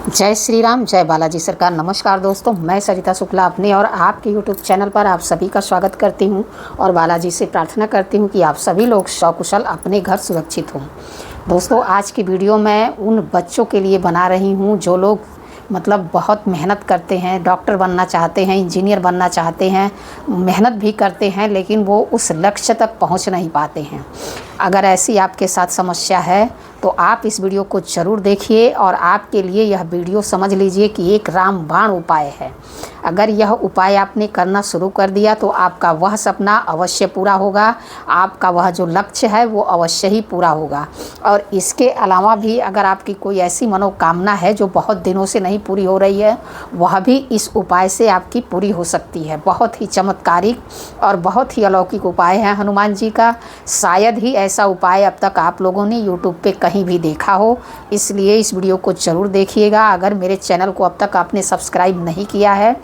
जय श्री राम, जय बालाजी सरकार। नमस्कार दोस्तों, मैं सरिता शुक्ला अपने और आपके यूट्यूब चैनल पर आप सभी का स्वागत करती हूं और बालाजी से प्रार्थना करती हूं कि आप सभी लोग सकुशल अपने घर सुरक्षित हों। दोस्तों, आज की वीडियो मैं उन बच्चों के लिए बना रही हूं जो लोग बहुत मेहनत करते हैं, डॉक्टर बनना चाहते हैं, इंजीनियर बनना चाहते हैं, मेहनत भी करते हैं लेकिन वो उस लक्ष्य तक पहुंच नहीं पाते हैं। अगर ऐसी आपके साथ समस्या है तो आप इस वीडियो को ज़रूर देखिए और आपके लिए यह वीडियो समझ लीजिए कि एक रामबाण उपाय है। अगर यह उपाय आपने करना शुरू कर दिया तो आपका वह सपना अवश्य पूरा होगा, आपका वह जो लक्ष्य है वो अवश्य ही पूरा होगा। और इसके अलावा भी अगर आपकी कोई ऐसी मनोकामना है जो बहुत दिनों से नहीं पूरी हो रही है, वह भी इस उपाय से आपकी पूरी हो सकती है। बहुत ही चमत्कारिक और बहुत ही अलौकिक उपाय है हनुमान जी का। शायद ही ऐसा उपाय अब तक आप लोगों ने यूट्यूब पे कहीं भी देखा हो, इसलिए इस वीडियो को ज़रूर देखिएगा। अगर मेरे चैनल को अब तक आपने सब्सक्राइब नहीं किया है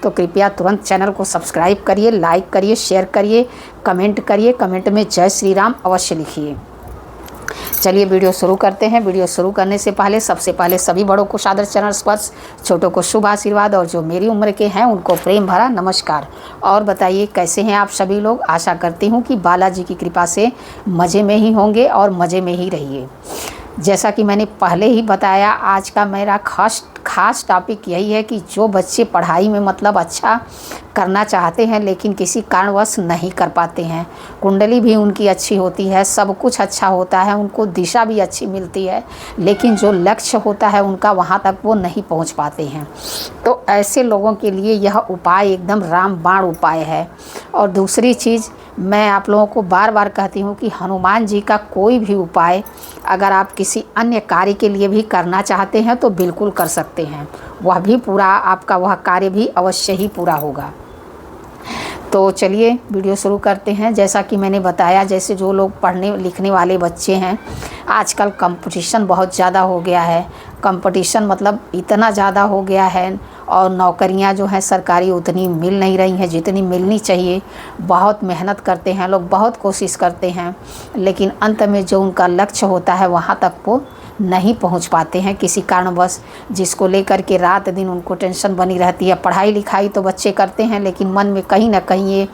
तो कृपया तुरंत चैनल को सब्सक्राइब करिए, लाइक करिए, शेयर करिए, कमेंट करिए। कमेंट में जय श्री राम अवश्य लिखिए। चलिए वीडियो शुरू करते हैं। वीडियो शुरू करने से पहले सबसे पहले सभी बड़ों को सादर चरण स्पर्श, छोटों को शुभ आशीर्वाद और जो मेरी उम्र के हैं उनको प्रेम भरा नमस्कार। और बताइए कैसे हैं आप सभी लोग। आशा करती हूँ कि बालाजी की कृपा से मज़े में ही होंगे और मज़े में ही रहिए। जैसा कि मैंने पहले ही बताया, आज का मेरा खास टॉपिक यही है कि जो बच्चे पढ़ाई में अच्छा करना चाहते हैं लेकिन किसी कारणवश नहीं कर पाते हैं, कुंडली भी उनकी अच्छी होती है, सब कुछ अच्छा होता है, उनको दिशा भी अच्छी मिलती है, लेकिन जो लक्ष्य होता है उनका वहाँ तक वो नहीं पहुँच पाते हैं। तो ऐसे लोगों के लिए यह उपाय एकदम रामबाण उपाय है। और दूसरी चीज़, मैं आप लोगों को बार बार कहती हूँ कि हनुमान जी का कोई भी उपाय अगर आप किसी अन्य कार्य के लिए भी करना चाहते हैं तो बिल्कुल कर सकते हैं, वह भी पूरा, आपका वह कार्य भी अवश्य ही पूरा होगा। तो चलिए वीडियो शुरू करते हैं। जैसा कि मैंने बताया, जैसे जो लोग पढ़ने लिखने वाले बच्चे हैं, आजकल कंपटीशन बहुत ज़्यादा हो गया है। कंपटीशन इतना ज़्यादा हो गया है और नौकरियां जो हैं सरकारी उतनी मिल नहीं रही हैं जितनी मिलनी चाहिए। बहुत मेहनत करते हैं लोग, बहुत कोशिश करते हैं, लेकिन अंत में जो उनका लक्ष्य होता है वहाँ तक वो नहीं पहुंच पाते हैं किसी कारणवश, जिसको लेकर के रात दिन उनको टेंशन बनी रहती है। पढ़ाई लिखाई तो बच्चे करते हैं लेकिन मन में कहीं ना कहीं ये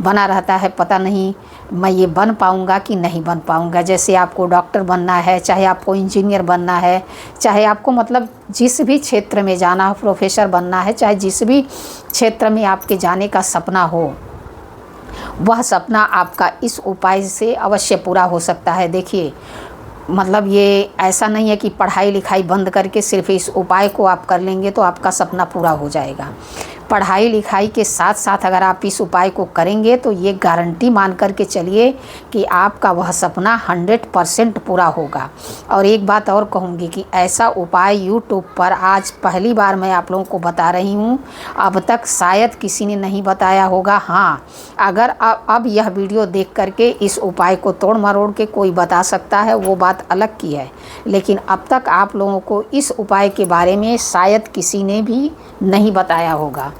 बना रहता है, पता नहीं मैं ये बन पाऊँगा कि नहीं बन पाऊँगा। जैसे आपको डॉक्टर बनना है, चाहे आपको इंजीनियर बनना है, चाहे आपको जिस भी क्षेत्र में जाना हो, प्रोफेसर बनना है, चाहे जिस भी क्षेत्र में आपके जाने का सपना हो, वह सपना आपका इस उपाय से अवश्य पूरा हो सकता है। देखिए, ये ऐसा नहीं है कि पढ़ाई लिखाई बंद करके सिर्फ इस उपाय को आप कर लेंगे तो आपका सपना पूरा हो जाएगा। पढ़ाई लिखाई के साथ साथ अगर आप इस उपाय को करेंगे तो ये गारंटी मान करके चलिए कि आपका वह सपना 100% पूरा होगा। और एक बात और कहूँगी कि ऐसा उपाय यूट्यूब पर आज पहली बार मैं आप लोगों को बता रही हूँ, अब तक शायद किसी ने नहीं बताया होगा। हाँ, अगर अब यह वीडियो देख करके इस उपाय को तोड़ मरोड़ के कोई बता सकता है वो बात अलग की है, लेकिन अब तक आप लोगों को इस उपाय के बारे में शायद किसी ने भी नहीं बताया होगा।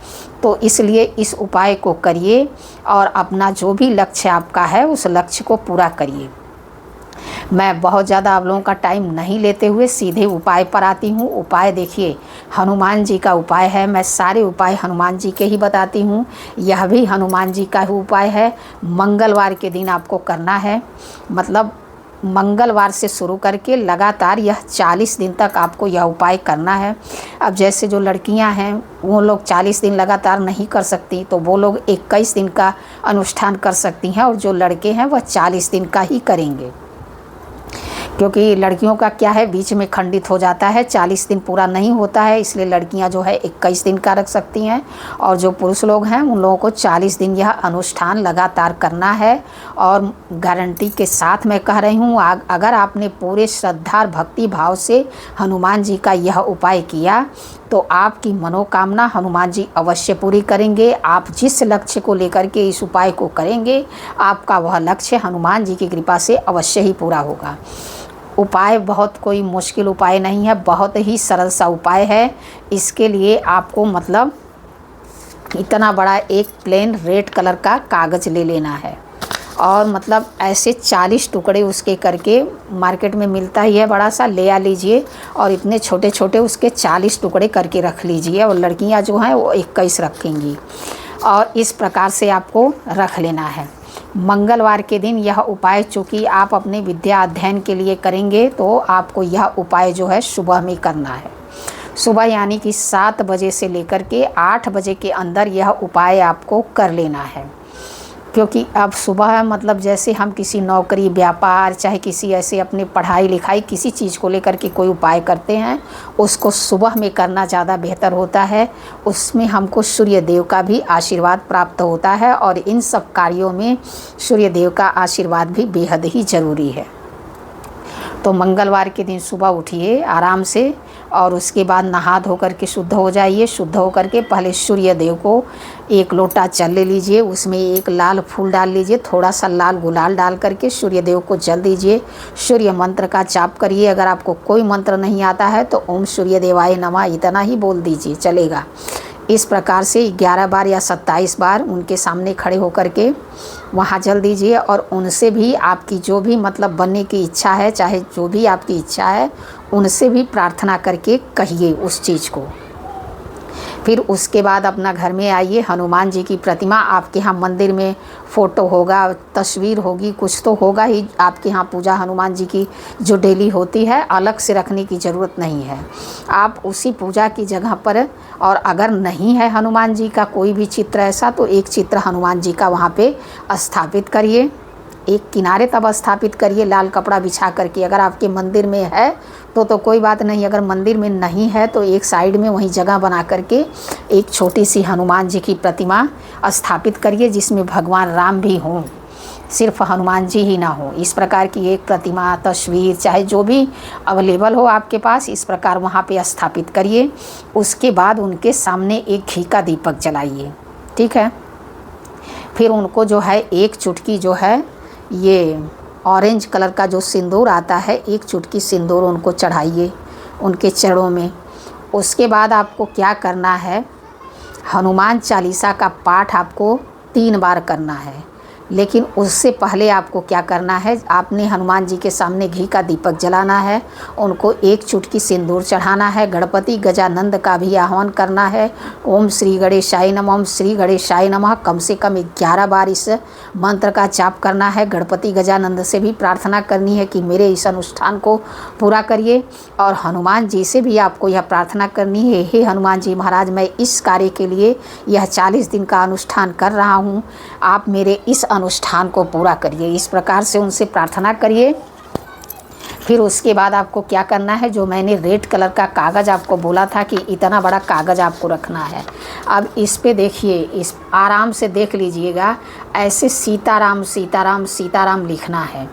तो इसलिए इस उपाय को करिए और अपना जो भी लक्ष्य आपका है उस लक्ष्य को पूरा करिए। मैं बहुत ज़्यादा आप लोगों का टाइम नहीं लेते हुए सीधे उपाय पर आती हूँ। उपाय देखिए, हनुमान जी का उपाय है। मैं सारे उपाय हनुमान जी के ही बताती हूँ। यह भी हनुमान जी का ही उपाय है। मंगलवार के दिन आपको करना है, मंगलवार से शुरू करके लगातार यह 40 दिन तक आपको यह उपाय करना है। अब जैसे जो लड़कियां हैं वो लोग 40 दिन लगातार नहीं कर सकती, तो वो लोग 21 दिन का अनुष्ठान कर सकती हैं, और जो लड़के हैं वह 40 दिन का ही करेंगे, क्योंकि लड़कियों का क्या है, बीच में खंडित हो जाता है, 40 दिन पूरा नहीं होता है, इसलिए लड़कियां जो है 21 दिन का रख सकती हैं, और जो पुरुष लोग हैं उन लोगों को 40 दिन यह अनुष्ठान लगातार करना है। और गारंटी के साथ मैं कह रही हूँ, अगर आपने पूरे श्रद्धा और भक्ति भाव से हनुमान जी का यह उपाय किया तो आपकी मनोकामना हनुमान जी अवश्य पूरी करेंगे। आप जिस लक्ष्य को लेकर के इस उपाय को करेंगे, आपका वह लक्ष्य हनुमान जी की कृपा से अवश्य ही पूरा होगा। उपाय बहुत कोई मुश्किल उपाय नहीं है, बहुत ही सरल सा उपाय है। इसके लिए आपको इतना बड़ा एक प्लेन रेड कलर का कागज़ ले लेना है और मतलब ऐसे 40 टुकड़े उसके करके, मार्केट में मिलता ही है बड़ा सा, ले आ लीजिए और इतने छोटे छोटे उसके 40 टुकड़े करके रख लीजिए। और लड़कियां जो हैं वो 21 रखेंगी और इस प्रकार से आपको रख लेना है। मंगलवार के दिन यह उपाय चूँकि आप अपने विद्या अध्ययन के लिए करेंगे तो आपको यह उपाय जो है सुबह में करना है। सुबह यानी कि 7 बजे से लेकर के 8 बजे के अंदर यह उपाय आपको कर लेना है। क्योंकि अब सुबह मतलब जैसे हम किसी नौकरी, व्यापार, चाहे किसी ऐसे अपने पढ़ाई लिखाई किसी चीज़ को लेकर के कोई उपाय करते हैं, उसको सुबह में करना ज़्यादा बेहतर होता है। उसमें हमको सूर्य देव का भी आशीर्वाद प्राप्त होता है और इन सब कार्यों में सूर्य देव का आशीर्वाद भी बेहद ही ज़रूरी है। तो मंगलवार के दिन सुबह उठिए आराम से और उसके बाद नहा धो करके शुद्ध हो जाइए। शुद्ध हो करके पहले सूर्य देव को एक लोटा जल ले लीजिए, उसमें एक लाल फूल डाल लीजिए, थोड़ा सा लाल गुलाल डाल करके सूर्य देव को जल दीजिए। सूर्य मंत्र का जाप करिए। अगर आपको कोई मंत्र नहीं आता है तो ओम सूर्य देवाय नमः इतना ही बोल दीजिए, चलेगा। इस प्रकार से 11 बार या 27 बार उनके सामने खड़े होकर के वहाँ जल दीजिए और उनसे भी आपकी जो भी मतलब बनने की इच्छा है, चाहे जो भी आपकी इच्छा है, उनसे भी प्रार्थना करके कहिए उस चीज़ को। फिर उसके बाद अपना घर में आइए। हनुमान जी की प्रतिमा आपके यहाँ मंदिर में फ़ोटो होगा, तस्वीर होगी, कुछ तो होगा ही आपके यहाँ पूजा हनुमान जी की जो डेली होती है, अलग से रखने की ज़रूरत नहीं है। आप उसी पूजा की जगह पर, और अगर नहीं है हनुमान जी का कोई भी चित्र ऐसा, तो एक चित्र हनुमान जी का वहाँ पे स्थापित करिए। एक किनारे तब स्थापित करिए लाल कपड़ा बिछा करके। अगर आपके मंदिर में है तो कोई बात नहीं, अगर मंदिर में नहीं है तो एक साइड में वहीं जगह बना करके एक छोटी सी हनुमान जी की प्रतिमा स्थापित करिए जिसमें भगवान राम भी हों, सिर्फ हनुमान जी ही ना हो। इस प्रकार की एक प्रतिमा, तस्वीर, चाहे जो भी अवेलेबल हो आपके पास, इस प्रकार वहाँ पे स्थापित करिए। उसके बाद उनके सामने एक घी का दीपक जलाइए, ठीक है। फिर उनको जो है एक चुटकी जो है ये ऑरेंज कलर का जो सिंदूर आता है, एक चुटकी सिंदूर उनको चढ़ाइए उनके चरणों में। उसके बाद आपको क्या करना है, हनुमान चालीसा का पाठ आपको 3 बार करना है। लेकिन उससे पहले आपको क्या करना है, आपने हनुमान जी के सामने घी का दीपक जलाना है, उनको एक चुटकी सिंदूर चढ़ाना है, गणपति गजानंद का भी आह्वान करना है। ओम श्री गणेशाय नमः, ओम श्री गणेशाय नमः कम से कम 11 बार इस मंत्र का जाप करना है। गणपति गजानंद से भी प्रार्थना करनी है कि मेरे इस अनुष्ठान को पूरा करिए। और हनुमान जी से भी आपको यह प्रार्थना करनी है, हे हनुमान जी महाराज, मैं इस कार्य के लिए यह 40 दिन का अनुष्ठान कर रहा हूँ, आप मेरे इस अनुष्ठान को पूरा करिए। इस प्रकार से उनसे प्रार्थना करिए। फिर उसके बाद आपको क्या करना है, जो मैंने रेड कलर का कागज़ आपको बोला था कि इतना बड़ा कागज़ आपको रखना है। अब इस पे देखिए, इस आराम से देख लीजिएगा, ऐसे सीताराम सीताराम सीताराम लिखना है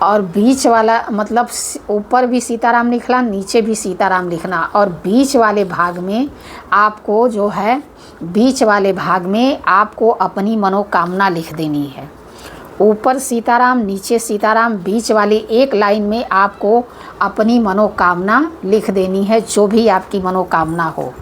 और बीच वाला मतलब ऊपर भी सीताराम लिखना, नीचे भी सीताराम लिखना, और बीच वाले भाग में आपको जो है, बीच वाले भाग में आपको अपनी मनोकामना लिख देनी है। ऊपर सीताराम, नीचे सीताराम, बीच वाली एक लाइन में आपको अपनी मनोकामना लिख देनी है, जो भी आपकी मनोकामना हो।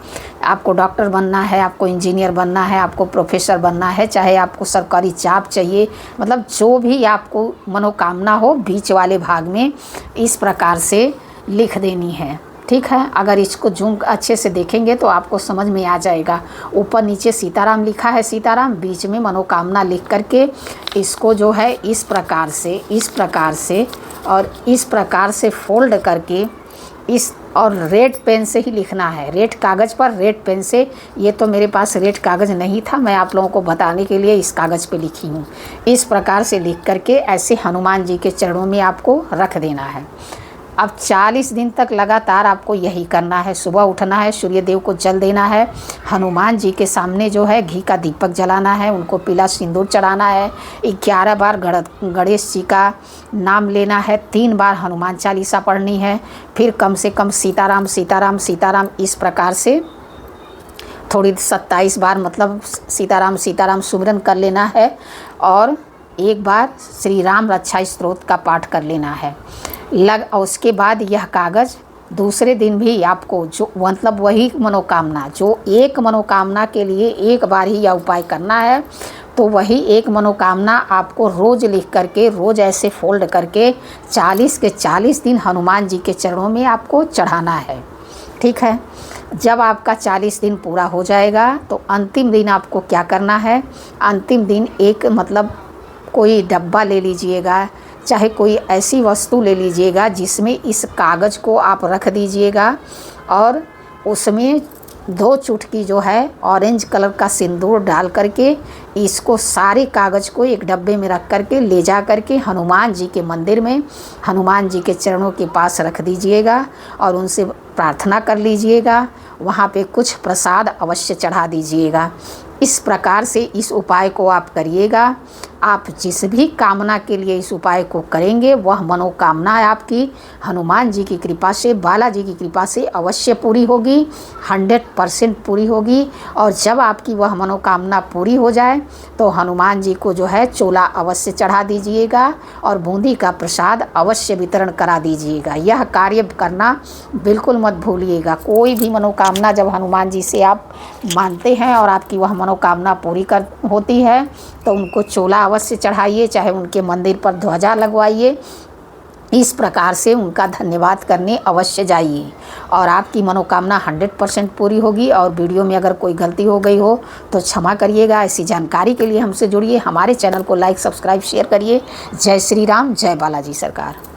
आपको डॉक्टर बनना है, आपको इंजीनियर बनना है, आपको प्रोफेसर बनना है, चाहे आपको सरकारी जॉब चाहिए, मतलब जो भी आपको मनोकामना हो, बीच वाले भाग में इस प्रकार से लिख देनी है, ठीक है। अगर इसको जूम अच्छे से देखेंगे तो आपको समझ में आ जाएगा। ऊपर नीचे सीताराम लिखा है, सीताराम, बीच में मनोकामना लिख करके इसको जो है इस प्रकार से और इस प्रकार से फोल्ड करके इस, और रेड पेन से ही लिखना है, रेड कागज़ पर रेड पेन से। ये तो मेरे पास रेड कागज़ नहीं था, मैं आप लोगों को बताने के लिए इस कागज़ पे लिखी हूँ। इस प्रकार से लिख करके ऐसे हनुमान जी के चरणों में आपको रख देना है। अब 40 दिन तक लगातार आपको यही करना है। सुबह उठना है, सूर्य देव को जल देना है, हनुमान जी के सामने जो है घी का दीपक जलाना है, उनको पीला सिंदूर चढ़ाना है, 11 बार गणेश जी का नाम लेना है, 3 बार हनुमान चालीसा पढ़नी है, फिर कम से कम सीताराम सीताराम सीताराम इस प्रकार से थोड़ी 27 बार मतलब सीताराम सीताराम सुमिरन कर लेना है, और एक बार श्री राम रक्षा स्तोत्र का पाठ कर लेना है। और उसके बाद यह कागज़ दूसरे दिन भी आपको जो मतलब वही मनोकामना, जो एक मनोकामना के लिए एक बार ही यह उपाय करना है, तो तो वही एक मनोकामना आपको रोज़ लिख करके, रोज़ ऐसे फोल्ड करके 40 के 40 दिन हनुमान जी के चरणों में आपको चढ़ाना है। ठीक है। जब आपका 40 दिन पूरा हो जाएगा तो अंतिम दिन आपको क्या करना है, अंतिम दिन एक मतलब कोई डब्बा ले लीजिएगा, चाहे कोई ऐसी वस्तु ले लीजिएगा जिसमें इस कागज़ को आप रख दीजिएगा और उसमें 2 चुटकी जो है ऑरेंज कलर का सिंदूर डाल करके इसको सारे कागज़ को एक डब्बे में रख करके ले जा करके हनुमान जी के मंदिर में, हनुमान जी के चरणों के पास रख दीजिएगा और उनसे प्रार्थना कर लीजिएगा। वहाँ पे कुछ प्रसाद अवश्य चढ़ा दीजिएगा। इस प्रकार से इस उपाय को आप करिएगा। आप जिस भी कामना के लिए इस उपाय को करेंगे वह मनोकामना आपकी हनुमान जी की कृपा से, बालाजी की कृपा से अवश्य पूरी होगी, 100% पूरी होगी। और जब आपकी वह मनोकामना पूरी हो जाए तो हनुमान जी को जो है चोला अवश्य चढ़ा दीजिएगा और बूंदी का प्रसाद अवश्य वितरण करा दीजिएगा। यह कार्य करना बिल्कुल मत भूलिएगा। कोई भी मनोकामना जब हनुमान जी से आप मानते हैं और आपकी वह मनोकामना पूरी होती है तो उनको चोला अवश्य चढ़ाइए, चाहे उनके मंदिर पर ध्वजा लगवाइए। इस प्रकार से उनका धन्यवाद करने अवश्य जाइए और आपकी मनोकामना 100% पूरी होगी। और वीडियो में अगर कोई गलती हो गई हो तो क्षमा करिएगा। ऐसी जानकारी के लिए हमसे जुड़िए, हमारे चैनल को लाइक, सब्सक्राइब, शेयर करिए। जय श्री राम, जय बालाजी सरकार।